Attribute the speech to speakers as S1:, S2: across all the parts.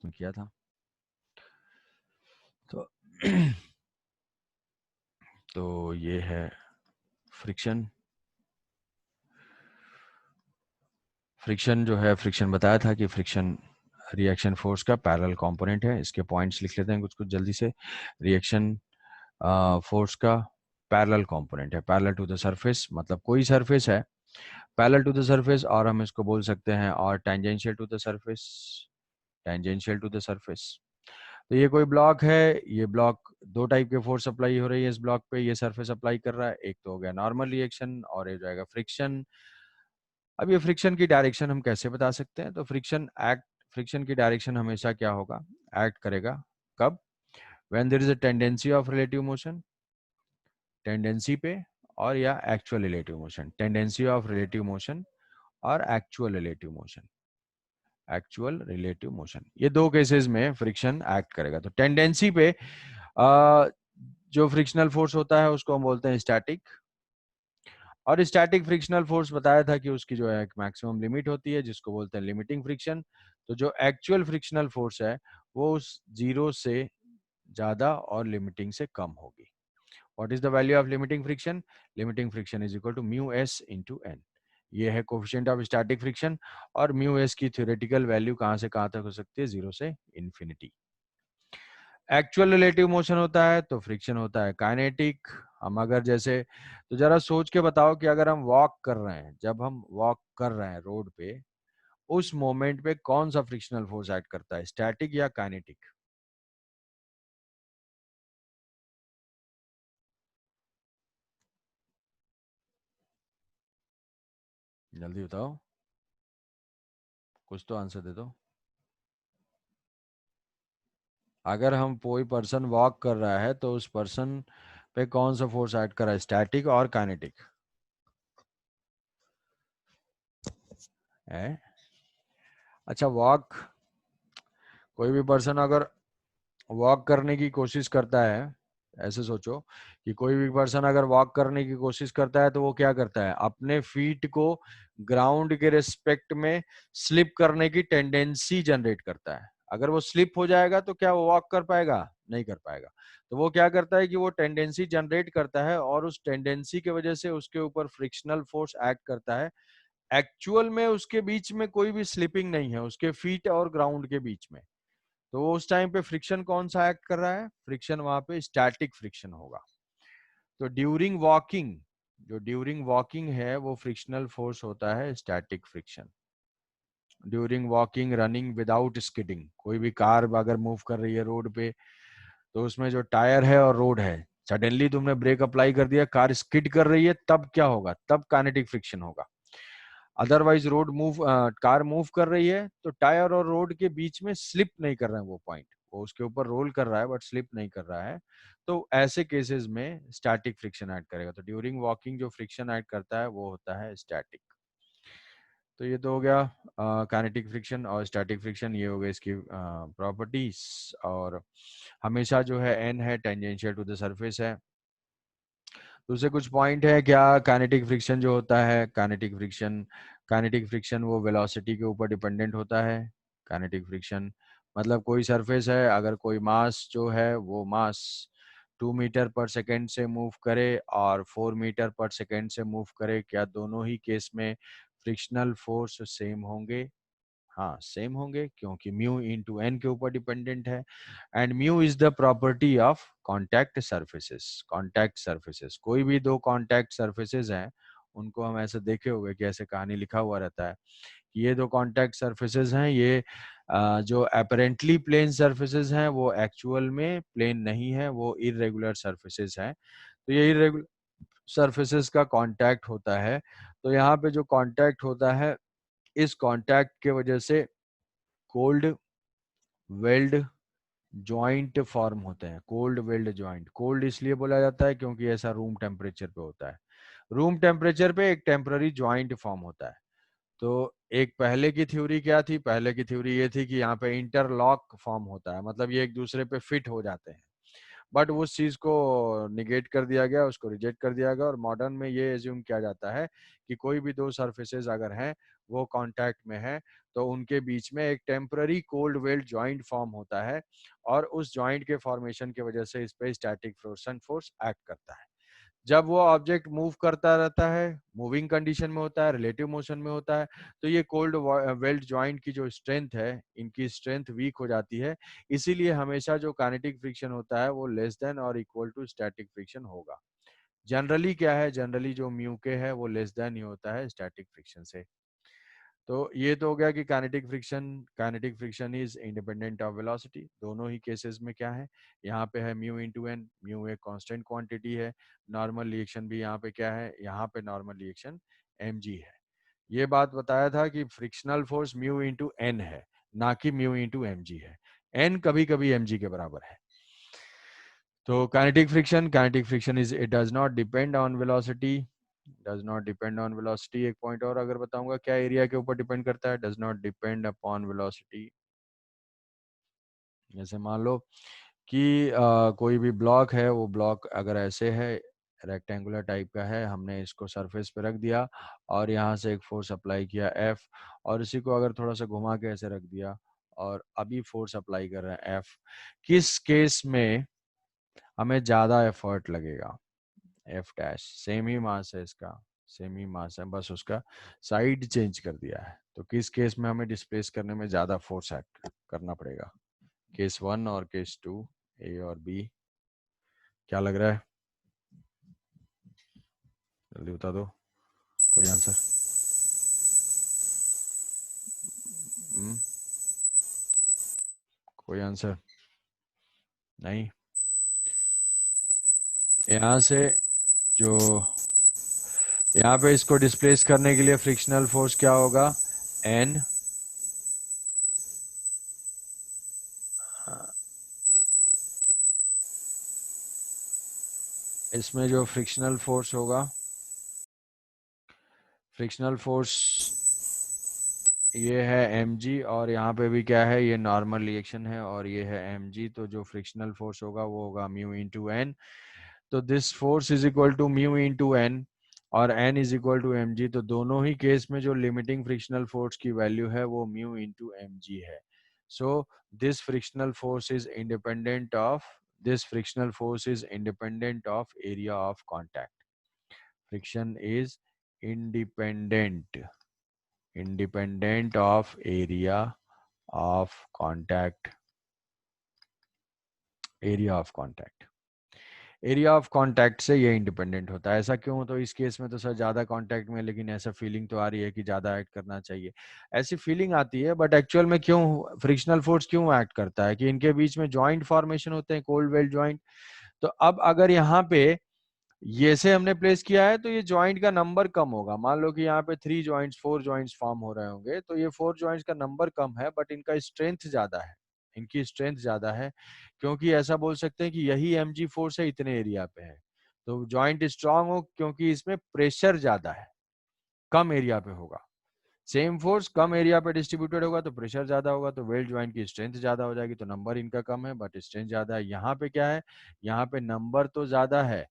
S1: किया था। तो तो ये है फ्रिक्शन। फ्रिक्शन जो है, फ्रिक्शन बताया था कि फ्रिक्शन रिएक्शन फोर्स का पैरेलल कंपोनेंट है। इसके पॉइंट्स लिख लेते हैं कुछ कुछ जल्दी से। रिएक्शन फोर्स का पैरेलल कंपोनेंट है, पैरेलल टू द सरफेस, मतलब कोई सरफेस है पैरेलल टू द सरफेस, और हम इसको बोल सकते हैं और tangential to the surface, tangential to the surface. तो ये कोई ब्लॉक है, ये ब्लॉक दो टाइप के फोर्स अप्लाई हो रही है इस ब्लॉक पे, ये सरफेस अप्लाई कर रहा है। एक तो हो गया नॉर्मल रिएक्शन और ये जाएगा फ्रिक्शन। अब ये फ्रिक्शन की डायरेक्शन हम कैसे बता सकते हैं? तो फ्रिक्शन की डायरेक्शन हमेशा क्या होगा, एक्ट करेगा कब? When there is a tendency of relative motion, tendency पे, और या actual relative motion, tendency of relative motion और actual relative motion, actual relative motion, ये दो केसेस में फ्रिक्शन एक्ट करेगा। तो टेंडेंसी पे जो फ्रिक्शनल फोर्स होता है उसको हम बोलते हैं स्टैटिक, और स्टैटिक फ्रिक्शनल फोर्स बताया था कि उसकी जो है एक मैक्सिमम लिमिट होती है जिसको बोलते हैं लिमिटिंग फ्रिक्शन। तो जो एक्चुअल फ्रिक्शनल फोर्स है वो उस जीरो से ज्यादा और लिमिटिंग से कम होगी। What is the value of limiting friction? Limiting friction is equal to mu s into n. ये है कोफिशिएंट ऑफ स्टैटिक फ्रिक्शन, और म्यू एस की थ्योरेटिकल वैल्यू कहां से कहां तक हो सकती है? जीरो से इन्फिनिटी। एक्चुअल रिलेटिव मोशन होता है तो फ्रिक्शन होता है काइनेटिक। हम अगर जैसे, तो जरा सोच के बताओ कि अगर हम वॉक कर रहे हैं, जब हम वॉक कर रहे हैं रोड पे, उस मोमेंट पे कौन सा फ्रिक्शनल फोर्स एक्ट करता है, स्टैटिक या काइनेटिक? जल्दी बताओ, कुछ तो आंसर दे दो। अगर हम कोई पर्सन वॉक कर रहा है तो उस पर्सन पे कौन सा फोर्स एक्ट कर रहा है, स्टैटिक और काइनेटिक है? अच्छा, वॉक, कोई भी पर्सन अगर वॉक करने की कोशिश करता है, ऐसे सोचो कि कोई भी पर्सन अगर वॉक करने की कोशिश करता है तो वो क्या करता है, अपने फीट को ग्राउंड के रिस्पेक्ट में स्लिप करने की टेंडेंसी जनरेट करता है। अगर वो स्लिप हो जाएगा तो क्या वो वॉक कर पाएगा? नहीं कर पाएगा। तो वो क्या करता है कि वो टेंडेंसी जनरेट करता है, और उस टेंडेंसी की वजह से उसके ऊपर फ्रिक्शनल फोर्स एक्ट करता है। एक्चुअल में उसके बीच में कोई भी स्लिपिंग नहीं है, उसके फीट और ग्राउंड के बीच में। तो उस टाइम पे फ्रिक्शन कौन सा एक्ट कर रहा है? फ्रिक्शन वहां पे स्टैटिक फ्रिक्शन होगा। तो ड्यूरिंग वॉकिंग, जो ड्यूरिंग वॉकिंग है वो फ्रिक्शनल फोर्स होता है static friction. During walking, running without skidding, कोई भी कार अगर मूव कर रही है रोड पे, तो उसमें जो टायर है और रोड है, सडनली तुमने ब्रेक अप्लाई कर दिया, कार स्किड कर रही है, तब क्या होगा? तब काइनेटिक फ्रिक्शन होगा। Otherwise road move, car move कर रही है तो टायर और रोड के बीच में स्लिप नहीं कर रहे हैं वो पॉइंट, वो उसके ऊपर रोल कर रहा है बट स्लिप नहीं कर रहा है। तो ऐसे केसेस में स्टैटिक फ्रिक्शन ऐड करेगा। तो ड्यूरिंग वॉकिंग जो फ्रिक्शन ऐड करता है वो होता है स्टैटिक। तो ये तो हो गया काइनेटिक फ्रिक्शन और स्टैटिक फ्रिक्शन, ये हो गए इसकी प्रॉपर्टीज। और हमेशा जो है एन है टेंजेंशियल टू द सरफेस है। दूसरे कुछ पॉइंट है क्या? काइनेटिक फ्रिक्शन जो होता है, काइनेटिक फ्रिक्शन वो वेलोसिटी के ऊपर डिपेंडेंट होता है। काइनेटिक फ्रिक्शन मतलब कोई सरफेस है, अगर कोई मास जो है वो मास 2 मीटर पर सेकेंड से मूव करे और 4 मीटर पर सेकेंड से मूव करे, क्या दोनों ही केस में फ्रिक्शनल फोर्स सेम होंगे? हाँ, सेम होंगे, क्योंकि म्यू इंटू एन के ऊपर डिपेंडेंट है। And mu is the property of contact surfaces. Contact surfaces, कोई भी दो कॉन्टैक्ट सरफेसेस हैं, उनको हम ऐसे देखे हुए कि ऐसे कहानी लिखा हुआ रहता है कि ये दो कॉन्टैक्ट सरफेसेस हैं, ये जो अपेरेंटली प्लेन सरफेसेस हैं वो एक्चुअल में प्लेन नहीं है, वो इरेगुलर सरफेसेस हैं। तो ये इरेगुलर सरफेसेस का कांटेक्ट होता है। तो यहाँ पे जो कांटेक्ट होता है, इस कांटेक्ट के वजह से कोल्ड वेल्ड जॉइंट फॉर्म होते हैं। कोल्ड वेल्ड जॉइंट, कोल्ड इसलिए बोला जाता है क्योंकि ऐसा रूम टेम्परेचर पे होता है। रूम टेम्परेचर पे एक टेम्पररी जॉइंट फॉर्म होता है। तो एक पहले की थ्योरी क्या थी? पहले की थ्योरी ये थी कि यहाँ पे इंटरलॉक फॉर्म होता है, मतलब ये एक दूसरे पे फिट हो जाते हैं। बट उस चीज को निगेट कर दिया गया, उसको रिजेक्ट कर दिया गया, और मॉडर्न में ये एज्यूम किया जाता है कि कोई भी दो सरफेसेस अगर हैं वो कांटेक्ट में है तो उनके बीच में एक temporary cold weld joint form होता है, और उस जॉइंट के फॉर्मेशन की वजह से इस पे स्टैटिक फ्रिक्शन फोर्स एक्ट करता है। जब वो ऑब्जेक्ट मूव करता रहता है, मूविंग कंडीशन में होता है, रिलेटिव मोशन में होता है, तो ये कोल्ड वेल्ड जॉइंट की जो स्ट्रेंथ है, इनकी स्ट्रेंथ वीक हो जाती है। इसीलिए हमेशा जो काइनेटिक फ्रिक्शन होता है वो लेस देन और इक्वल टू स्टैटिक फ्रिक्शन होगा। जनरली क्या है, जनरली जो म्यू के है वो लेस देन ही होता है स्टैटिक फ्रिक्शन से। तो ये तो हो गया कि kinetic friction is independent of velocity. दोनों ही केसेस में क्या है, यहाँ पे है म्यू इंटू एन, म्यू एक कांस्टेंट क्वांटिटी है। नॉर्मल रिएक्शन भी यहाँ पे क्या है, यहाँ पे नॉर्मल रिएक्शन एम जी है। ये बात बताया था कि frictional force mu into n है, ना कि म्यू इंटू एम जी है। एन कभी कभी एम जी के बराबर है। तो kinetic friction is it does not depend on velocity, does not depend on velocity. एक पॉइंट और अगर बताऊंगा, क्या एरिया के ऊपर डिपेंड करता है, does not depend upon velocity. जैसे मान लो कि कोई भी ब्लॉक है, वो ब्लॉक अगर ऐसे है, रेक्टेंगुलर टाइप का है, हमने इसको सरफेस पे रख दिया और यहाँ से एक फोर्स अप्लाई किया F, और इसी को अगर थोड़ा सा घुमा के ऐसे रख दिया और अभी फोर्स अप्लाई कर रहे हैं F, किस केस में हमें ज्यादा एफर्ट लगेगा? एफ डैश सेम ही मास है, इसका सेम ही मास है, बस उसका साइड चेंज कर दिया है। तो किस केस में हमें डिस्प्लेस करने में ज्यादा फोर्स एक्ट करना पड़ेगा? केस 1 और केस 2, ए और बी, क्या लग रहा है? जल्दी बता दो कोई आंसर। कोई आंसर नहीं? यहाँ से जो यहाँ पे इसको डिस्प्लेस करने के लिए फ्रिक्शनल फोर्स क्या होगा? एन, इसमें जो फ्रिक्शनल फोर्स होगा, फ्रिक्शनल फोर्स ये है mg, और यहाँ पे भी क्या है, ये नॉर्मल रिएक्शन है और ये है mg। तो जो फ्रिक्शनल फोर्स होगा वो होगा म्यू इंटू एन। तो this force is equal to mu into n, और n is equal to M g. तो दोनों ही केस में जो लिमिटिंग फ्रिक्शनल फोर्स की वैल्यू है वो म्यू इंटू एम जी है। So this frictional force is independent of this frictional force is independent of area of contact. Friction is independent independent of area of contact, area of contact. Area of contact से ये independent होता है। ऐसा क्यों? तो इस case में तो सर ज्यादा कॉन्टैक्ट में, लेकिन ऐसा फीलिंग तो आ रही है कि ज्यादा एक्ट करना चाहिए, ऐसी फीलिंग आती है। बट एक्चुअल में क्यों फ्रिक्शनल फोर्स क्यों एक्ट करता है कि इनके बीच में जॉइंट फॉर्मेशन होते हैं, कोल्ड वेल्ड जॉइंट। तो अब अगर यहाँ पे ये से हमने प्लेस किया है तो ये जॉइंट का नंबर कम होगा। मान लो कि यहाँ पे 3 जॉइंट्स 4 जॉइंट्स फॉर्म हो रहे होंगे, तो ये 4 जॉइंट्स का नंबर कम है बट इनका स्ट्रेंथ ज्यादा है, इनकी स्ट्रेंथ ज्यादा है। क्योंकि ऐसा बोल सकते हैं कि यही mg फोर्स है, इतने एरिया पे है। तो जॉइंट स्ट्रांग हो क्योंकि इसमें प्रेशर ज्यादा है, कम एरिया पे होगा। सेम फोर्स कम एरिया पे डिस्ट्रीब्यूटेड होगा तो प्रेशर ज्यादा होगा, तो वेल्ड जॉइंट की स्ट्रेंथ ज्यादा हो जाएगी। तो नंबर इनका कम है बट स्ट्रेंथ ज्यादा है। यहाँ पे क्या है, यहाँ पे नंबर तो ज्यादा है,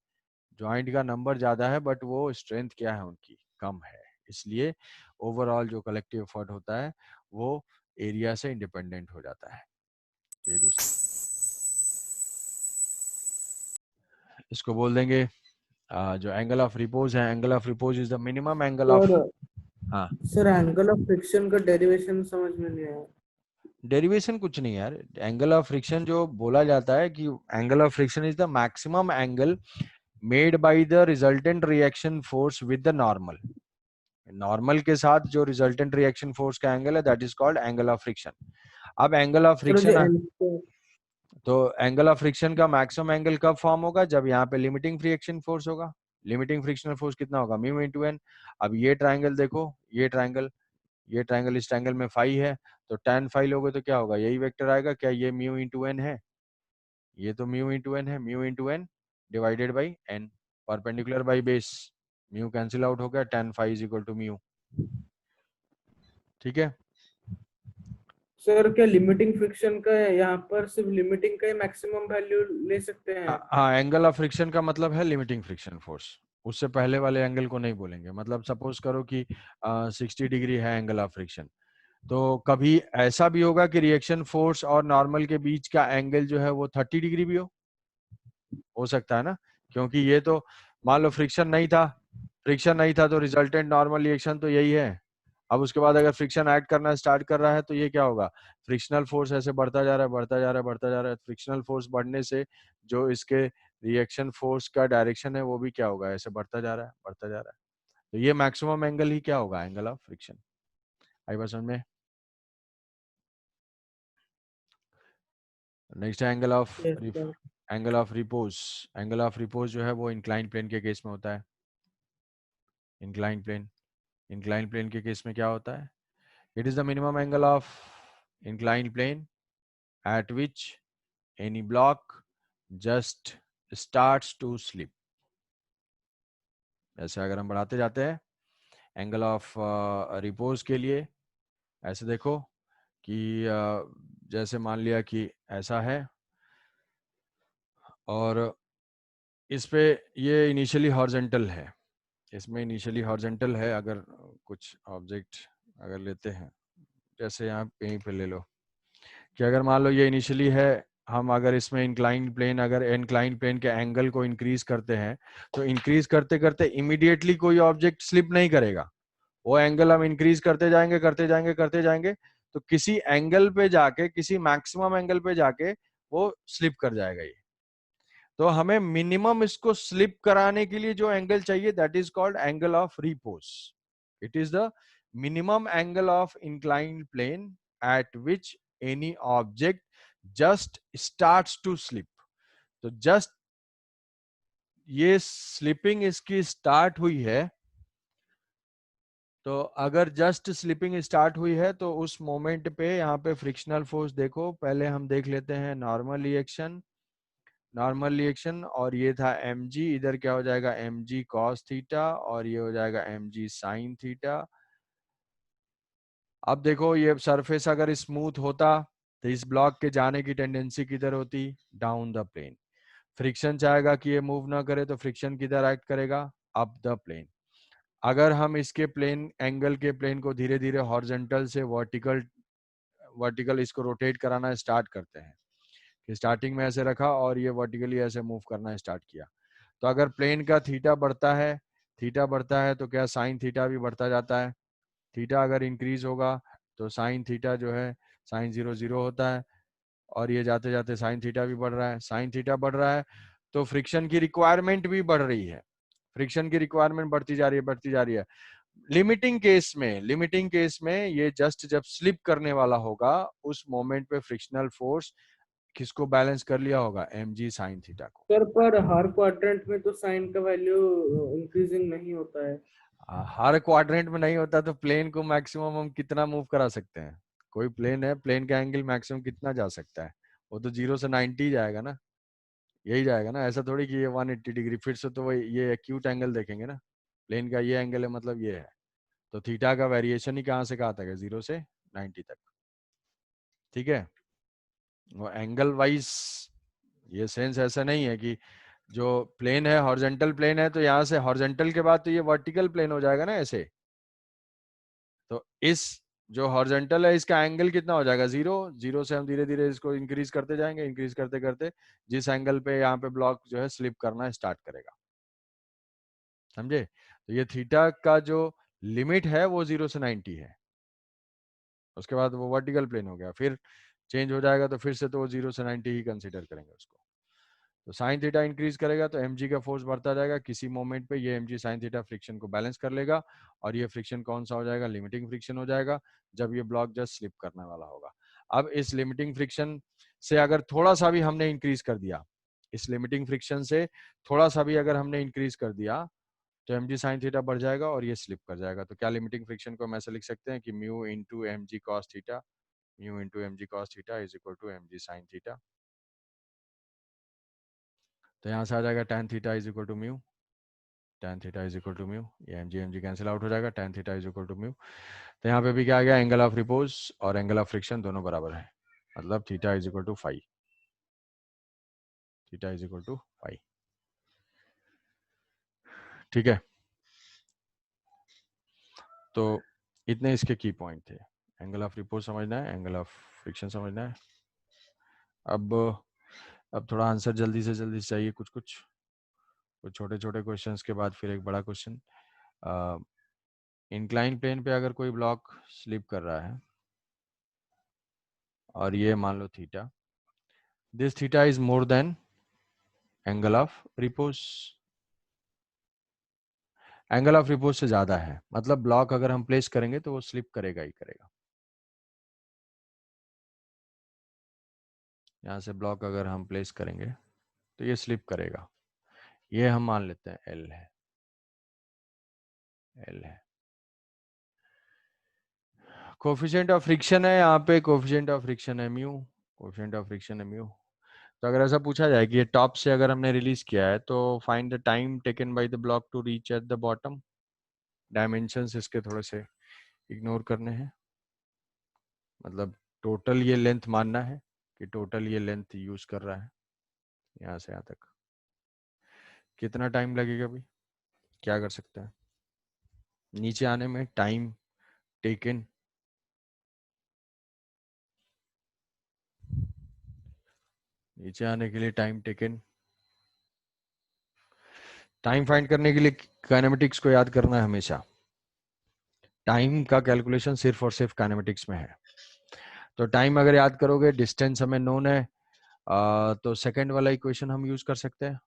S1: जॉइंट का नंबर ज्यादा है, बट वो स्ट्रेंथ क्या है उनकी, कम है। इसलिए ओवरऑल जो कलेक्टिव एफर्ट होता है वो एरिया से इंडिपेंडेंट हो जाता है। तो ये दूसरा इसको बोल देंगे जो एंगल ऑफ रिपोज है, angle of repose is the minimum angle of.
S2: Sir
S1: हाँ,
S2: सर एंगल ऑफ फ्रिक्शन का डेरिवेशन समझ में नहीं आया।
S1: डेरिवेशन कुछ नहीं यार। एंगल ऑफ फ्रिक्शन जो बोला जाता है कि angle of friction is the maximum angle made by the resultant reaction force with the normal. Normal के साथ जो रिजल्टेंट रिएक्शन फोर्स का एंगल है, that is called angle of friction. अब एंगल ऑफ
S2: सर जो
S1: फ्रिक्शन, तो angle of friction का maximum angle कब फॉर्म होगा? जब यहाँ पे लिमिटिंग फ्रिक्शन फोर्स होगा। लिमिटिंग फ्रिक्शनल फोर्स कितना होगा? Mu into n. अब ये ट्राइंगल देखो, ये ट्राइंगल इस ट्राइंगल में फाई है, तो tan फाई लोगे तो क्या होगा? यही वेक्टर आएगा क्या? ये म्यू इंटू एन है, ये तो म्यू इंटू एन है, mu into n divided by n, perpendicular by base. Mu cancel out हो गया, tan phi is equal to mu. ठीक है।
S2: सर क्या लिमिटिंग फ्रिक्शन का है यहाँ पर, सिर्फ लिमिटिंग का ही मैक्सिमम वैल्यू ले सकते हैं?
S1: हाँ, एंगल ऑफ फ्रिक्शन का मतलब है लिमिटिंग फ्रिक्शन फोर्स। उससे पहले वाले एंगल को नहीं बोलेंगे। मतलब सपोज करो कि 60 डिग्री है एंगल ऑफ फ्रिक्शन, तो कभी ऐसा भी होगा कि रिएक्शन फोर्स और नॉर्मल के बीच का एंगल जो है वो 30 डिग्री भी हो सकता है ना। क्योंकि ये तो मान लो फ्रिक्शन नहीं था, फ्रिक्शन नहीं था तो रिजल्टेंट नॉर्मल रिएक्शन तो यही है। अब उसके बाद अगर फ्रिक्शन ऐड करना स्टार्ट कर रहा है तो ये क्या होगा, फ्रिक्शनल फोर्स ऐसे बढ़ता जा रहा है, बढ़ता जा रहा है, बढ़ता जा रहा है। फ्रिक्शनल फोर्स बढ़ने से जो इसके रिएक्शन फोर्स का डायरेक्शन है वो भी क्या होगा, ऐसे बढ़ता जा रहा है, बढ़ता जा रहा है। तो ये मैक्सिमम एंगल ही क्या होगा, एंगल ऑफ फ्रिक्शन। आई बात समझ में। Next angle of
S2: yes sir.
S1: Angle of repose. Angle of repose जो है वो इंक्लाइन प्लेन के केस में होता है। इंक्लाइन प्लेन, इंक्लाइन प्लेन के केस में क्या होता है, it is the minimum angle of incline plane at which any block just starts to slip। ऐसे अगर हम बढ़ाते जाते हैं एंगल ऑफ रिपोज के लिए, ऐसे देखो कि जैसे मान लिया कि ऐसा है और इस पे ये इनिशियली हॉरिजॉन्टल है, इसमें इनिशियली हॉरिजॉन्टल है। अगर कुछ ऑब्जेक्ट अगर लेते हैं, जैसे यहाँ यहीं पे ले लो कि अगर मान लो ये इनिशियली है, हम अगर इसमें इंक्लाइन प्लेन, अगर इंक्लाइन प्लेन के एंगल को इंक्रीज करते हैं तो इंक्रीज करते करते इमीडिएटली कोई ऑब्जेक्ट स्लिप नहीं करेगा। वो एंगल हम इंक्रीज करते जाएंगे, करते जाएंगे, करते जाएंगे, तो किसी एंगल पे जाके, किसी मैक्सिमम एंगल पे जाके वो स्लिप कर जाएगा ये। तो हमें मिनिमम इसको स्लिप कराने के लिए जो एंगल चाहिए that is called angle of repose. It is the minimum angle of inclined plane at which any object just starts to slip. तो जस्ट ये स्लिपिंग इसकी स्टार्ट हुई है, तो अगर जस्ट स्लिपिंग स्टार्ट हुई है तो उस मोमेंट पे यहाँ पे फ्रिक्शनल फोर्स देखो। पहले हम देख लेते हैं नॉर्मल रिएक्शन, नॉर्मल रिएक्शन, और ये था mg, इधर क्या हो जाएगा mg cos थीटा और ये हो जाएगा mg sin थीटा। अब देखो ये सरफेस अगर स्मूथ होता तो इस ब्लॉक के जाने की टेंडेंसी किधर होती, डाउन द प्लेन। फ्रिक्शन चाहेगा कि ये मूव ना करे तो फ्रिक्शन किधर एक्ट करेगा, अप द प्लेन। अगर हम इसके प्लेन एंगल के प्लेन को धीरे धीरे हॉरिजॉन्टल से वर्टिकल, वर्टिकल इसको रोटेट कराना स्टार्ट करते हैं कि स्टार्टिंग में ऐसे रखा और ये वर्टिकली ऐसे मूव करना स्टार्ट किया, तो अगर प्लेन का थीटा बढ़ता है, थीटा बढ़ता है तो क्या साइन थीटा भी बढ़ता जाता है। थीटा अगर इंक्रीज होगा तो साइन थीटा जो है साइन 0 0 होता है, और ये जाते जाते साइन थीटा भी बढ़ रहा है, साइन थीटा बढ़ रहा है तो फ्रिक्शन की रिक्वायरमेंट भी बढ़ रही है। फ्रिक्शन की रिक्वायरमेंट बढ़ती जा रही है, बढ़ती जा रही है। लिमिटिंग केस में, लिमिटिंग केस में ये जस्ट जब स्लिप करने वाला होगा उस मोमेंट पे फ्रिक्शनल फोर्स किसको बैलेंस कर लिया होगा, mg साइन थीटा को।
S2: सर पर हर क्वाड्रेंट में तो साइन का वैल्यू इंक्रीजिंग नहीं होता है।
S1: हर क्वाड्रेंट में नहीं होता तो प्लेन को मैक्सिमम हम कितना मूव करा सकते हैं। कोई प्लेन है, प्लेन का एंगल मैक्सिमम कितना जा सकता है, वो तो 0 से 90 जाएगा ना, यही जाएगा ना। ऐसा थोड़ी कि ये 180 डिग्री, फिर से तो वही ये एक्यूट एंगल देखेंगे ना। प्लेन का ये एंगल है मतलब ये है, तो थीटा का वेरिएशन ही कहाँ से कहाँ तक है, 0 से 90 तक। ठीक है, वो एंगल वाइज ये सेंस ऐसा नहीं है कि जो प्लेन है हॉरिजॉन्टल प्लेन है तो यहाँ से हॉरिजॉन्टल के बाद तो ये वर्टिकल प्लेन हो जाएगा ना ऐसे। तो इस जो हॉरिजॉन्टल है इसका एंगल कितना हो जाएगा, 0। 0 से हम धीरे धीरे इसको इंक्रीज करते जाएंगे, इंक्रीज करते करते जिस एंगल पे यहाँ पे ब्लॉक जो है स्लिप करना स्टार्ट करेगा। समझे। तो ये थीटा का जो लिमिट है वो 0 से 90 है, उसके बाद वो वर्टिकल प्लेन हो गया, फिर चेंज हो जाएगा तो फिर से तो वो 0 से 90 ही कंसिडर करेंगे उसको। तो साइन थीटा इंक्रीज करेगा तो mg का फोर्स बढ़ता जाएगा, किसी मोमेंट पे ये mg साइन थीटा फ्रिक्शन को बैलेंस कर लेगा, और ये फ्रिक्शन कौन सा हो जाएगा, लिमिटिंग फ्रिक्शन हो जाएगा, जब ये ब्लॉक जस्ट स्लिप करने वाला होगा। अब इस लिमिटिंग फ्रिक्शन से अगर थोड़ा सा भी हमने इंक्रीज कर दिया, इस लिमिटिंग फ्रिक्शन से थोड़ा सा भी अगर हमने इंक्रीज कर दिया तो mg साइन थीटा बढ़ जाएगा और ये स्लिप कर जाएगा। तो क्या लिमिटिंग फ्रिक्शन को हम ऐसे लिख सकते हैं कि mu into mg cos theta, mu into mg cos theta is equal to mg sine theta. तो यहाँ से आ जाएगा tan theta is equal to mu, tan theta is equal to mu, ये mg कैंसिल आउट हो जाएगा, tan theta is equal to mu. तो यहाँ पे भी क्या आ गया, एंगल ऑफ रिपोज और एंगल ऑफ फ्रिक्शन दोनों बराबर है, मतलब theta is equal to phi, theta is equal to phi. ठीक है, तो इतने इसके की पॉइंट थे। एंगल ऑफ रिपोज समझना है, एंगल ऑफ फ्रिक्शन समझना है। अब थोड़ा आंसर जल्दी से चाहिए, कुछ कुछ छोटे छोटे क्वेश्चंस के बाद फिर एक बड़ा क्वेश्चन। इंक्लाइन प्लेन पे अगर कोई ब्लॉक स्लिप कर रहा है और ये मान लो theta, this theta is more than angle of repose, angle of repose से ज्यादा है, मतलब ब्लॉक अगर हम प्लेस करेंगे तो वो स्लिप करेगा ही करेगा। यहाँ से ब्लॉक अगर हम प्लेस करेंगे तो ये स्लिप करेगा, ये हम मान लेते हैं एल है, एल है। कोफिशिएंट ऑफ फ्रिक्शन है यहाँ पे, कोफिशिएंट ऑफ फ्रिक्शन है म्यू, कोफिशिएंट ऑफ फ्रिक्शन है म्यू। तो अगर ऐसा पूछा जाए कि ये टॉप से अगर हमने रिलीज किया है तो find the time taken by the block to reach at the bottom, dimensions इसके थोड़े से इग्नोर करने हैं, मतलब टोटल ये लेंथ मानना है कि टोटल ये लेंथ यूज कर रहा है यहाँ से यहाँ तक। कितना टाइम लगेगा भाई, क्या कर सकते हैं नीचे आने में, टाइम टेकन, नीचे आने के लिए टाइम टेकन, टाइम फाइंड करने के लिए काइनेमेटिक्स को याद करना है हमेशा। टाइम का कैलकुलेशन सिर्फ और सिर्फ काइनेमेटिक्स में है। तो टाइम अगर याद करोगे, डिस्टेंस हमें नोन है, तो सेकंड वाला इक्वेशन हम यूज कर सकते हैं,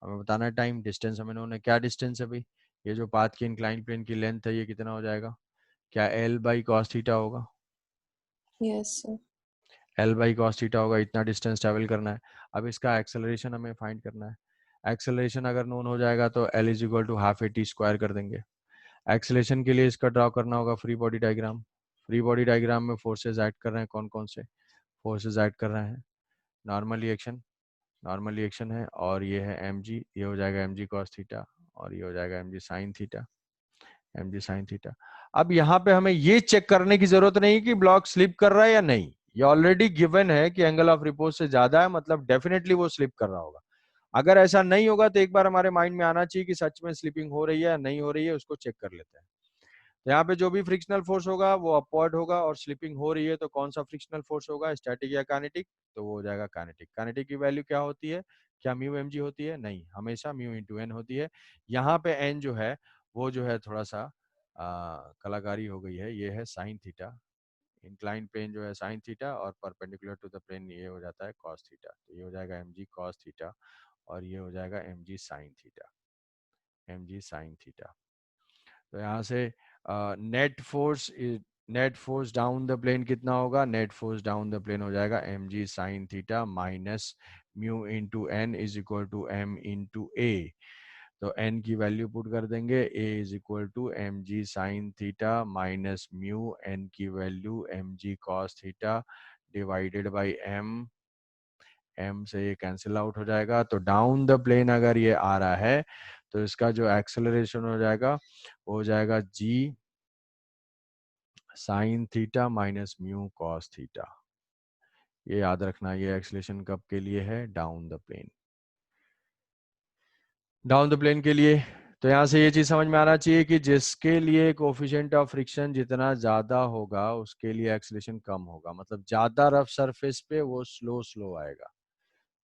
S1: हमें बताना है टाइम, डिस्टेंस हमें नोन है। क्या डिस्टेंस है भाई, ये जो पाथ की इंक्लाइन प्लेन की लेंथ है ये कितना हो जाएगा, क्या एल बाई कॉस थीटा होगा?
S3: Yes sir.
S1: L by cos theta होगा, इतना डिस्टेंस ट्रेवल करना है। अब इसका एक्सेलरेशन हमें फाइंड करना है। एक्सेलरेशन अगर नोन हो जाएगा तो L is equal to half a t square कर देंगे। एक्सेलरेशन के लिए इसका ड्रॉ करना होगा free body diagram. Free body diagram में फोर्सेज ऐड कर रहे हैं, कौन कौन से फोर्सेज ऐड कर रहे हैं, नॉर्मल रिएक्शन, नॉर्मल रिएक्शन है, और ये है एम जी, ये हो जाएगा एम जी कॉस थीटा, और ये हो जाएगा M G sine theta, M G sine theta. अब यहाँ पे हमें ये चेक करने की जरूरत नहीं कि ब्लॉक स्लिप कर रहा है या नहीं, ये ऑलरेडी गिवन है कि एंगल ऑफ रिपोज से ज्यादा है, मतलब डेफिनेटली वो स्लिप कर रहा होगा। अगर ऐसा नहीं होगा तो एक बार हमारे माइंड में आना चाहिए कि सच में स्लिपिंग हो रही है या नहीं हो रही है, उसको चेक कर लेते हैं। तो यहाँ पे जो भी फ्रिक्शनल फोर्स होगा वो अपवर्ड होगा, और स्लिपिंग हो रही है तो कौन सा फ्रिक्शनल फोर्स होगा, स्टैटिक या काइनेटिक, तो वो हो जाएगा काइनेटिक। काइनेटिक की वैल्यू क्या होती है, क्या म्यू एम जी होती है? नहीं, हमेशा म्यू इंटू एन होती है। यहाँ पे एन जो है वो जो है थोड़ा सा कलाकारी हो गई है, ये है साइन थीटा, इंक्लाइन प्लेन जो है साइन थीटा, और परपेंडिकुलर टू द प्लेन ये हो जाता है कॉस थीटा, तो ये हो जाएगा एम जी कॉस थीटा, और ये हो जाएगा M G sine theta, M G sine theta. तो यहाँ से net force down the plane कितना होगा, net force down the plane हो जाएगा M G sine theta minus mu into N is equal to M into A. तो n की value put कर देंगे, a is equal to M G sine theta minus mu, n की value M G cos theta divided by m से ये cancel out हो जाएगा। तो डाउन द प्लेन अगर ये आ रहा है तो इसका जो एक्सेलरेशन हो जाएगा वो हो जाएगा g sine theta minus mu cos theta. ये याद रखना, ये एक्सेलरेशन कब के लिए है, down the plane, down the plane के लिए। तो यहाँ से ये चीज समझ में आना चाहिए कि जिसके लिए कोफिशिएंट ऑफ फ्रिक्शन जितना ज्यादा होगा उसके लिए एक्सेलरेशन कम होगा, मतलब ज्यादा रफ सरफेस पे वो स्लो स्लो आएगा,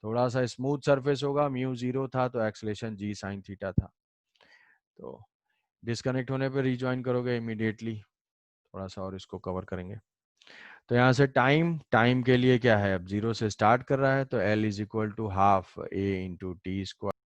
S1: थोड़ा सा स्मूथ सरफेस होगा, म्यू जीरो था तो एक्सेलरेशन जी साइन थीटा था। तो डिस्कनेक्ट होने पे रिज्वाइन करोगे इमीडिएटली, थोड़ा सा और इसको कवर करेंगे। तो यहाँ से टाइम के लिए क्या है, अब जीरो से स्टार्ट कर रहा है तो L is equal to half a into t square